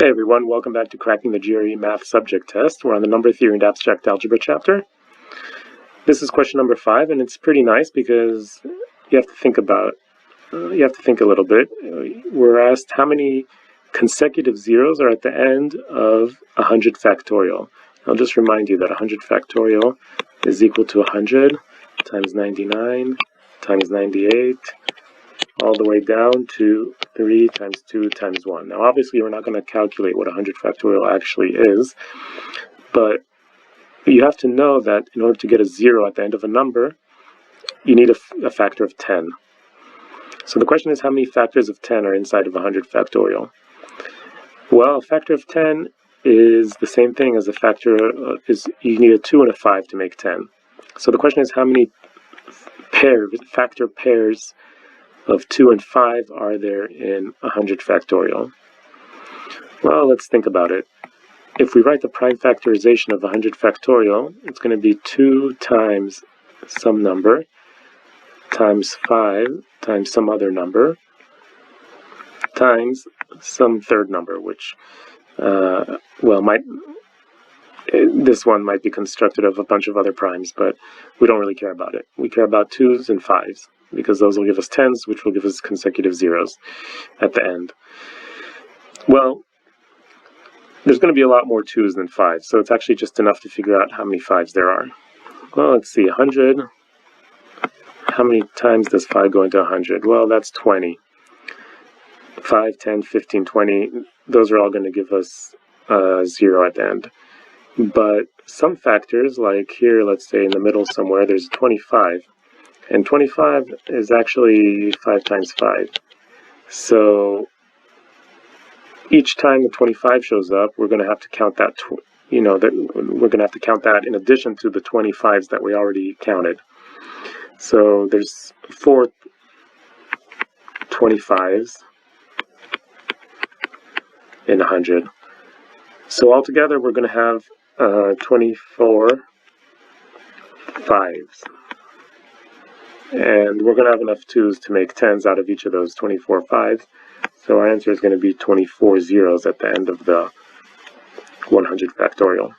Hey everyone, welcome back to Cracking the GRE Math Subject Test. We're on the Number Theory and Abstract Algebra chapter. This is question number 5, and it's pretty nice because you have to think a little bit. We're asked how many consecutive zeros are at the end of 100 factorial. I'll just remind you that 100 factorial is equal to 100 times 99 times 98 all the way down to 3 times 2 times 1. Now, obviously, we're not going to calculate what 100 factorial actually is, but you have to know that in order to get a 0 at the end of a number, you need a factor of 10. So the question is, how many factors of 10 are inside of 100 factorial? Well, a factor of 10 is the same thing as a factor you need a 2 and a 5 to make 10. So the question is, how many factor pairs of 2 and 5 are there in 100 factorial? Well, let's think about it. If we write the prime factorization of 100 factorial, it's going to be 2 times some number times 5 times some other number times some third number, which, this one might be constructed of a bunch of other primes, but we don't really care about it. We care about 2s and 5s, because those will give us 10s, which will give us consecutive zeros at the end. Well, there's going to be a lot more 2s than 5s, so it's actually just enough to figure out how many 5s there are. Well, let's see, 100. How many times does 5 go into 100? Well, that's 20. 5, 10, 15, 20, those are all going to give us 0 at the end. But some factors, like here, let's say in the middle somewhere, there's 25. And 25 is actually 5 times 5. So each time the 25 shows up, we're going to have to count that, we're going to have to count that in addition to the 25s that we already counted. So there's 4 25s in 100. So altogether, we're going to have 24 5s. And we're going to have enough 2s to make 10s out of each of those 24 5s. So our answer is going to be 24 zeros at the end of the 100 factorial.